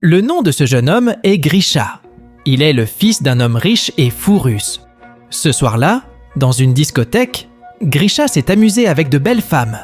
Le nom de ce jeune homme est Grisha. Il est le fils d'un homme riche et fou russe. Ce soir-là, dans une discothèque, Grisha s'est amusé avec de belles femmes.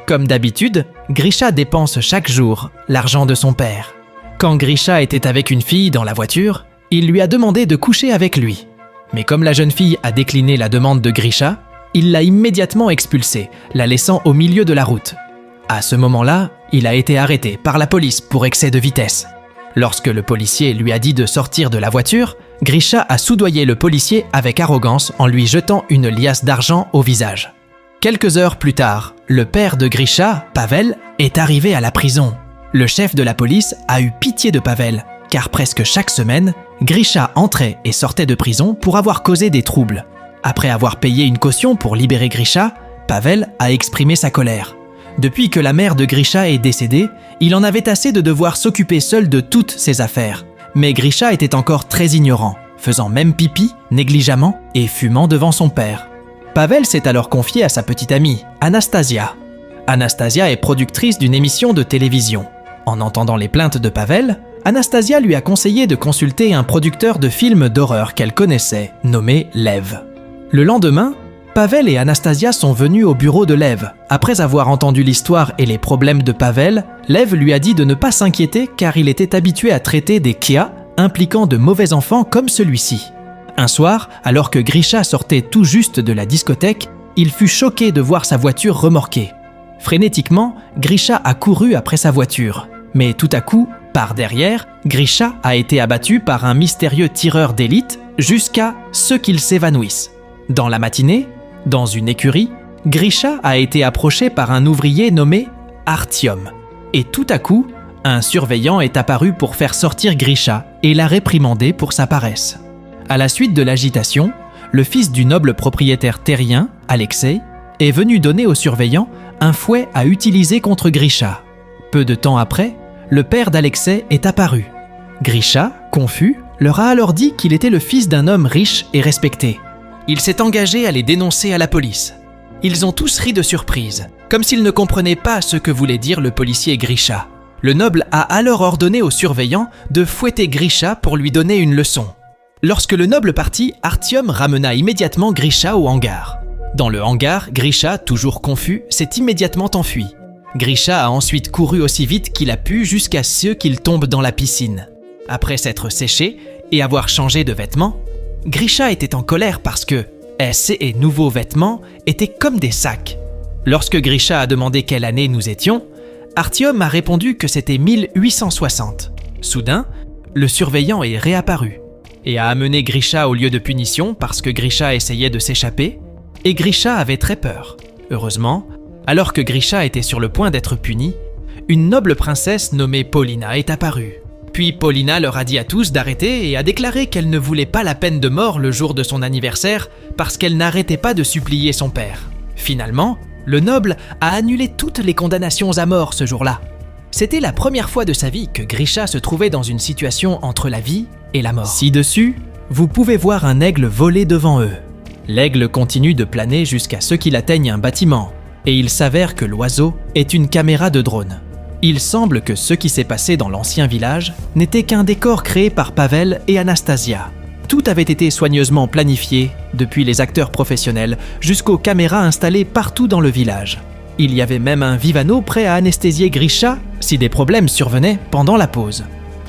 Comme d'habitude, Grisha dépense chaque jour l'argent de son père. Quand Grisha était avec une fille dans la voiture, il lui a demandé de coucher avec lui. Mais comme la jeune fille a décliné la demande de Grisha, il l'a immédiatement expulsée, la laissant au milieu de la route. À ce moment-là, il a été arrêté par la police pour excès de vitesse. Lorsque le policier lui a dit de sortir de la voiture, Grisha a soudoyé le policier avec arrogance en lui jetant une liasse d'argent au visage. Quelques heures plus tard, le père de Grisha, Pavel, est arrivé à la prison. Le chef de la police a eu pitié de Pavel, car presque chaque semaine, Grisha entrait et sortait de prison pour avoir causé des troubles. Après avoir payé une caution pour libérer Grisha, Pavel a exprimé sa colère. Depuis que la mère de Grisha est décédée, il en avait assez de devoir s'occuper seul de toutes ses affaires. Mais Grisha était encore très ignorant, faisant même pipi, négligemment, et fumant devant son père. Pavel s'est alors confié à sa petite amie, Anastasia. Anastasia est productrice d'une émission de télévision. En entendant les plaintes de Pavel, Anastasia lui a conseillé de consulter un producteur de films d'horreur qu'elle connaissait, nommé Lev. Le lendemain, Pavel et Anastasia sont venus au bureau de Lev. Après avoir entendu l'histoire et les problèmes de Pavel, Lev lui a dit de ne pas s'inquiéter car il était habitué à traiter des cas impliquant de mauvais enfants comme celui-ci. Un soir, alors que Grisha sortait tout juste de la discothèque, il fut choqué de voir sa voiture remorquée. Frénétiquement, Grisha a couru après sa voiture. Mais tout à coup, par derrière, Grisha a été abattu par un mystérieux tireur d'élite jusqu'à ce qu'il s'évanouisse. Dans la matinée, dans une écurie, Grisha a été approché par un ouvrier nommé Artyom. Et tout à coup, un surveillant est apparu pour faire sortir Grisha et l'a réprimandé pour sa paresse. À la suite de l'agitation, le fils du noble propriétaire terrien, Alexei, est venu donner au surveillant un fouet à utiliser contre Grisha. Peu de temps après, le père d'Alexei est apparu. Grisha, confus, leur a alors dit qu'il était le fils d'un homme riche et respecté. Il s'est engagé à les dénoncer à la police. Ils ont tous ri de surprise, comme s'ils ne comprenaient pas ce que voulait dire le policier Grisha. Le noble a alors ordonné au surveillant de fouetter Grisha pour lui donner une leçon. Lorsque le noble partit, Artyom ramena immédiatement Grisha au hangar. Dans le hangar, Grisha, toujours confus, s'est immédiatement enfui. Grisha a ensuite couru aussi vite qu'il a pu jusqu'à ce qu'il tombe dans la piscine. Après s'être séché et avoir changé de vêtements, Grisha était en colère parce que ses nouveaux vêtements étaient comme des sacs. Lorsque Grisha a demandé quelle année nous étions, Artyom a répondu que c'était 1860. Soudain, le surveillant est réapparu et a amené Grisha au lieu de punition parce que Grisha essayait de s'échapper et Grisha avait très peur. Heureusement, alors que Grisha était sur le point d'être puni, une noble princesse nommée Paulina est apparue. Puis Paulina leur a dit à tous d'arrêter et a déclaré qu'elle ne voulait pas la peine de mort le jour de son anniversaire parce qu'elle n'arrêtait pas de supplier son père. Finalement, le noble a annulé toutes les condamnations à mort ce jour-là. C'était la première fois de sa vie que Grisha se trouvait dans une situation entre la vie et la mort. Ci-dessus, vous pouvez voir un aigle voler devant eux. L'aigle continue de planer jusqu'à ce qu'il atteigne un bâtiment et il s'avère que l'oiseau est une caméra de drone. Il semble que ce qui s'est passé dans l'ancien village n'était qu'un décor créé par Pavel et Anastasia. Tout avait été soigneusement planifié, depuis les acteurs professionnels jusqu'aux caméras installées partout dans le village. Il y avait même un Vivano prêt à anesthésier Grisha si des problèmes survenaient pendant la pause.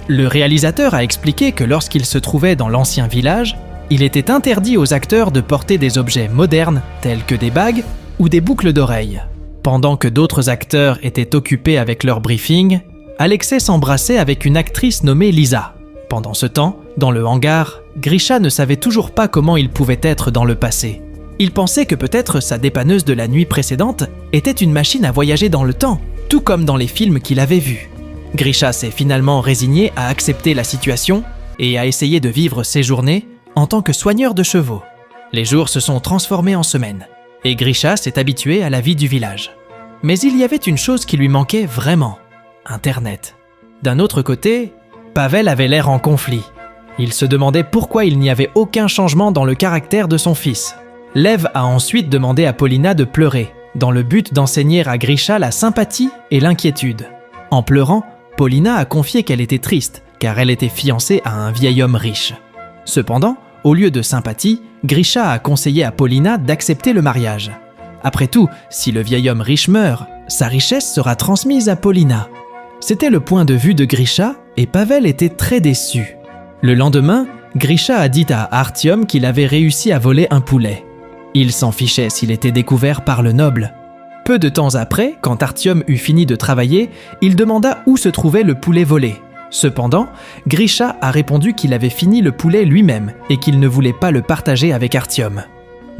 Le réalisateur a expliqué que lorsqu'il se trouvait dans l'ancien village, il était interdit aux acteurs de porter des objets modernes tels que des bagues ou des boucles d'oreilles. Pendant que d'autres acteurs étaient occupés avec leur briefing, Alexei s'embrassait avec une actrice nommée Lisa. Pendant ce temps, dans le hangar, Grisha ne savait toujours pas comment il pouvait être dans le passé. Il pensait que peut-être sa dépanneuse de la nuit précédente était une machine à voyager dans le temps, tout comme dans les films qu'il avait vus. Grisha s'est finalement résigné à accepter la situation et à essayer de vivre ses journées en tant que soigneur de chevaux. Les jours se sont transformés en semaines. Et Grisha s'est habitué à la vie du village. Mais il y avait une chose qui lui manquait vraiment, Internet. D'un autre côté, Pavel avait l'air en conflit. Il se demandait pourquoi il n'y avait aucun changement dans le caractère de son fils. Lev a ensuite demandé à Paulina de pleurer, dans le but d'enseigner à Grisha la sympathie et l'inquiétude. En pleurant, Paulina a confié qu'elle était triste, car elle était fiancée à un vieil homme riche. Cependant, au lieu de sympathie, Grisha a conseillé à Polina d'accepter le mariage. Après tout, si le vieil homme riche meurt, sa richesse sera transmise à Polina. C'était le point de vue de Grisha et Pavel était très déçu. Le lendemain, Grisha a dit à Artyom qu'il avait réussi à voler un poulet. Il s'en fichait s'il était découvert par le noble. Peu de temps après, quand Artyom eut fini de travailler, il demanda où se trouvait le poulet volé. Cependant, Grisha a répondu qu'il avait fini le poulet lui-même et qu'il ne voulait pas le partager avec Artyom.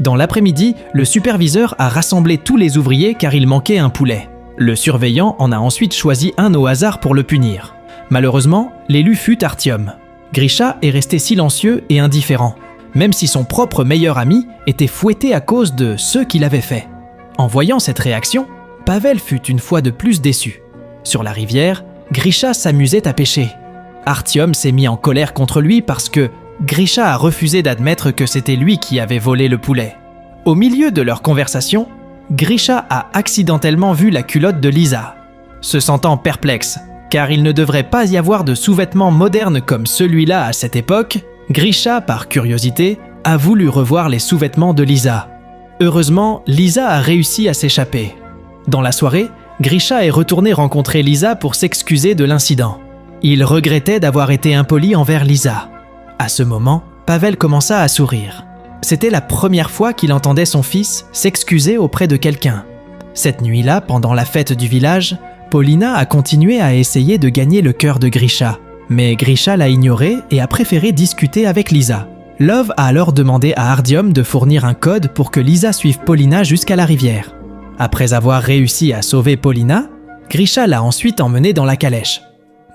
Dans l'après-midi, le superviseur a rassemblé tous les ouvriers car il manquait un poulet. Le surveillant en a ensuite choisi un au hasard pour le punir. Malheureusement, l'élu fut Artyom. Grisha est resté silencieux et indifférent, même si son propre meilleur ami était fouetté à cause de ce qu'il avait fait. En voyant cette réaction, Pavel fut une fois de plus déçu. Sur la rivière, Grisha s'amusait à pêcher. Artyom s'est mis en colère contre lui parce que Grisha a refusé d'admettre que c'était lui qui avait volé le poulet. Au milieu de leur conversation, Grisha a accidentellement vu la culotte de Lisa. Se sentant perplexe, car il ne devrait pas y avoir de sous-vêtements modernes comme celui-là à cette époque, Grisha, par curiosité, a voulu revoir les sous-vêtements de Lisa. Heureusement, Lisa a réussi à s'échapper. Dans la soirée, Grisha est retourné rencontrer Lisa pour s'excuser de l'incident. Il regrettait d'avoir été impoli envers Lisa. À ce moment, Pavel commença à sourire. C'était la première fois qu'il entendait son fils s'excuser auprès de quelqu'un. Cette nuit-là, pendant la fête du village, Polina a continué à essayer de gagner le cœur de Grisha. Mais Grisha l'a ignoré et a préféré discuter avec Lisa. Love a alors demandé à Artyom de fournir un code pour que Lisa suive Polina jusqu'à la rivière. Après avoir réussi à sauver Polina, Grisha l'a ensuite emmenée dans la calèche.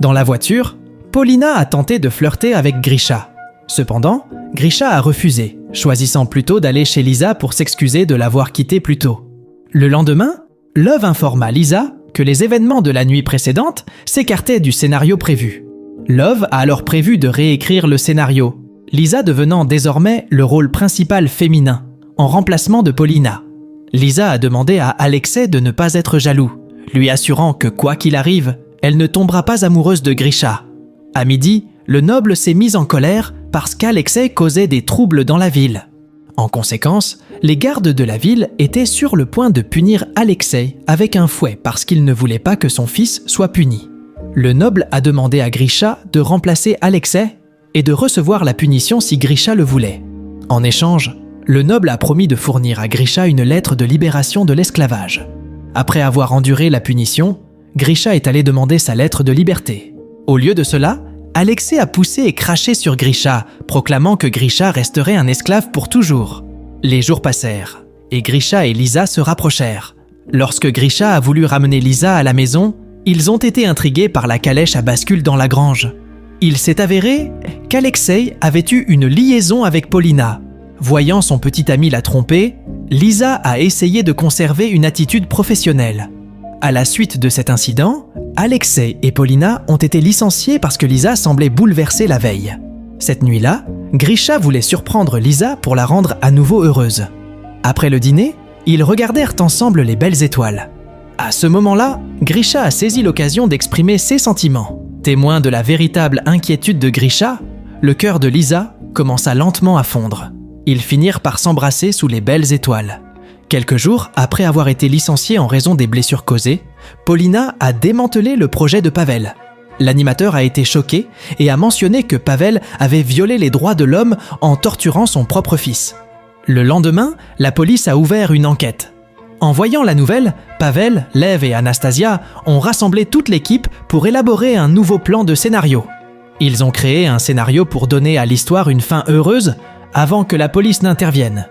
Dans la voiture, Polina a tenté de flirter avec Grisha. Cependant, Grisha a refusé, choisissant plutôt d'aller chez Lisa pour s'excuser de l'avoir quittée plus tôt. Le lendemain, Love informa Lisa que les événements de la nuit précédente s'écartaient du scénario prévu. Love a alors prévu de réécrire le scénario, Lisa devenant désormais le rôle principal féminin, en remplacement de Polina. Lisa a demandé à Alexei de ne pas être jaloux, lui assurant que quoi qu'il arrive, elle ne tombera pas amoureuse de Grisha. À midi, le noble s'est mis en colère parce qu'Alexei causait des troubles dans la ville. En conséquence, les gardes de la ville étaient sur le point de punir Alexei avec un fouet parce qu'il ne voulait pas que son fils soit puni. Le noble a demandé à Grisha de remplacer Alexei et de recevoir la punition si Grisha le voulait. En échange, le noble a promis de fournir à Grisha une lettre de libération de l'esclavage. Après avoir enduré la punition, Grisha est allé demander sa lettre de liberté. Au lieu de cela, Alexei a poussé et craché sur Grisha, proclamant que Grisha resterait un esclave pour toujours. Les jours passèrent, et Grisha et Lisa se rapprochèrent. Lorsque Grisha a voulu ramener Lisa à la maison, ils ont été intrigués par la calèche à bascule dans la grange. Il s'est avéré qu'Alexei avait eu une liaison avec Polina. Voyant son petit ami la tromper, Lisa a essayé de conserver une attitude professionnelle. À la suite de cet incident, Alexei et Polina ont été licenciés parce que Lisa semblait bouleversée la veille. Cette nuit-là, Grisha voulait surprendre Lisa pour la rendre à nouveau heureuse. Après le dîner, ils regardèrent ensemble les belles étoiles. À ce moment-là, Grisha a saisi l'occasion d'exprimer ses sentiments. Témoin de la véritable inquiétude de Grisha, le cœur de Lisa commença lentement à fondre. Ils finirent par s'embrasser sous les belles étoiles. Quelques jours après avoir été licenciée en raison des blessures causées, Polina a démantelé le projet de Pavel. L'animateur a été choqué et a mentionné que Pavel avait violé les droits de l'homme en torturant son propre fils. Le lendemain, la police a ouvert une enquête. En voyant la nouvelle, Pavel, Lev et Anastasia ont rassemblé toute l'équipe pour élaborer un nouveau plan de scénario. Ils ont créé un scénario pour donner à l'histoire une fin heureuse avant que la police n'intervienne.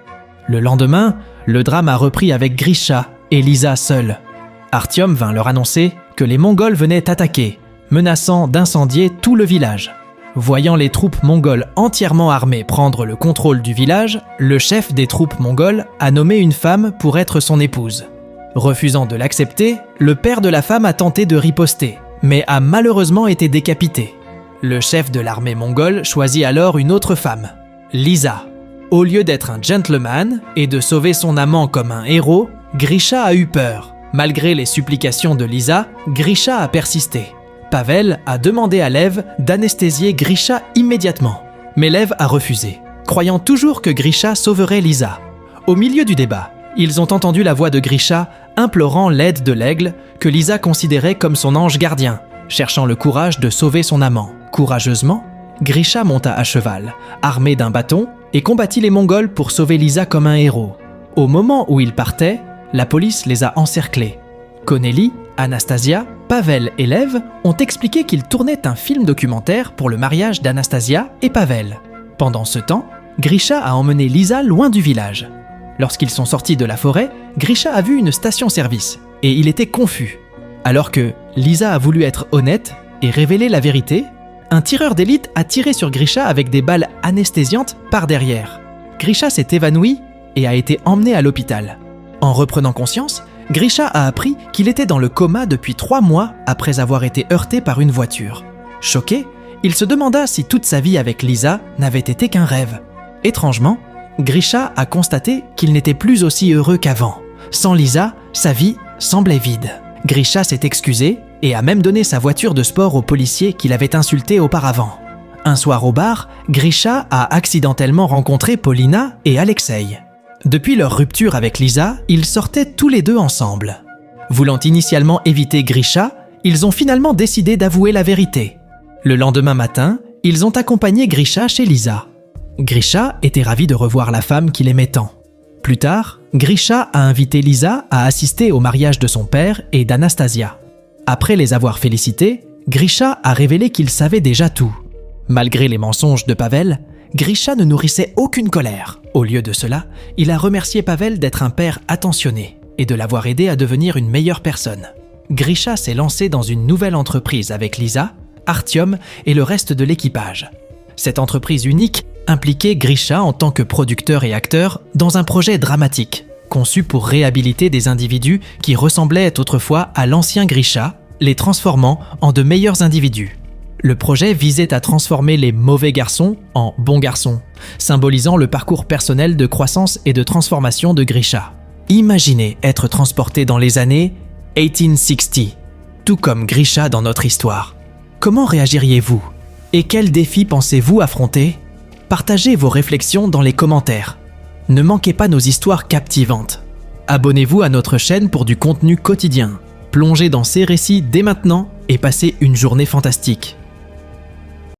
Le lendemain, le drame a repris avec Grisha et Lisa seuls. Artyom vint leur annoncer que les Mongols venaient attaquer, menaçant d'incendier tout le village. Voyant les troupes mongoles entièrement armées prendre le contrôle du village, le chef des troupes mongoles a nommé une femme pour être son épouse. Refusant de l'accepter, le père de la femme a tenté de riposter, mais a malheureusement été décapité. Le chef de l'armée mongole choisit alors une autre femme, Lisa. Au lieu d'être un gentleman et de sauver son amant comme un héros, Grisha a eu peur. Malgré les supplications de Lisa, Grisha a persisté. Pavel a demandé à Lev d'anesthésier Grisha immédiatement. Mais Lev a refusé, croyant toujours que Grisha sauverait Lisa. Au milieu du débat, ils ont entendu la voix de Grisha implorant l'aide de l'aigle que Lisa considérait comme son ange gardien, cherchant le courage de sauver son amant. Courageusement, Grisha monta à cheval, armé d'un bâton, et combattit les Mongols pour sauver Lisa comme un héros. Au moment où ils partaient, la police les a encerclés. Cornélie, Anastasia, Pavel et Lev ont expliqué qu'ils tournaient un film documentaire pour le mariage d'Anastasia et Pavel. Pendant ce temps, Grisha a emmené Lisa loin du village. Lorsqu'ils sont sortis de la forêt, Grisha a vu une station-service et il était confus. Alors que Lisa a voulu être honnête et révéler la vérité, un tireur d'élite a tiré sur Grisha avec des balles anesthésiantes par derrière. Grisha s'est évanoui et a été emmené à l'hôpital. En reprenant conscience, Grisha a appris qu'il était dans le coma depuis 3 mois après avoir été heurté par une voiture. Choqué, il se demanda si toute sa vie avec Lisa n'avait été qu'un rêve. Étrangement, Grisha a constaté qu'il n'était plus aussi heureux qu'avant. Sans Lisa, sa vie semblait vide. Grisha s'est excusé et a même donné sa voiture de sport au policier qui l'avait insulté auparavant. Un soir au bar, Grisha a accidentellement rencontré Paulina et Alexei. Depuis leur rupture avec Lisa, ils sortaient tous les deux ensemble. Voulant initialement éviter Grisha, ils ont finalement décidé d'avouer la vérité. Le lendemain matin, ils ont accompagné Grisha chez Lisa. Grisha était ravi de revoir la femme qu'il aimait tant. Plus tard, Grisha a invité Lisa à assister au mariage de son père et d'Anastasia. Après les avoir félicités, Grisha a révélé qu'il savait déjà tout. Malgré les mensonges de Pavel, Grisha ne nourrissait aucune colère. Au lieu de cela, il a remercié Pavel d'être un père attentionné et de l'avoir aidé à devenir une meilleure personne. Grisha s'est lancé dans une nouvelle entreprise avec Lisa, Artyom et le reste de l'équipage. Cette entreprise unique impliquait Grisha en tant que producteur et acteur dans un projet dramatique, conçu pour réhabiliter des individus qui ressemblaient autrefois à l'ancien Grisha, les transformant en de meilleurs individus. Le projet visait à transformer les mauvais garçons en bons garçons, symbolisant le parcours personnel de croissance et de transformation de Grisha. Imaginez être transporté dans les années 1860, tout comme Grisha dans notre histoire. Comment réagiriez-vous? Et quels défis pensez-vous affronter? Partagez vos réflexions dans les commentaires. Ne manquez pas nos histoires captivantes. Abonnez-vous à notre chaîne pour du contenu quotidien. Plongez dans ces récits dès maintenant et passez une journée fantastique.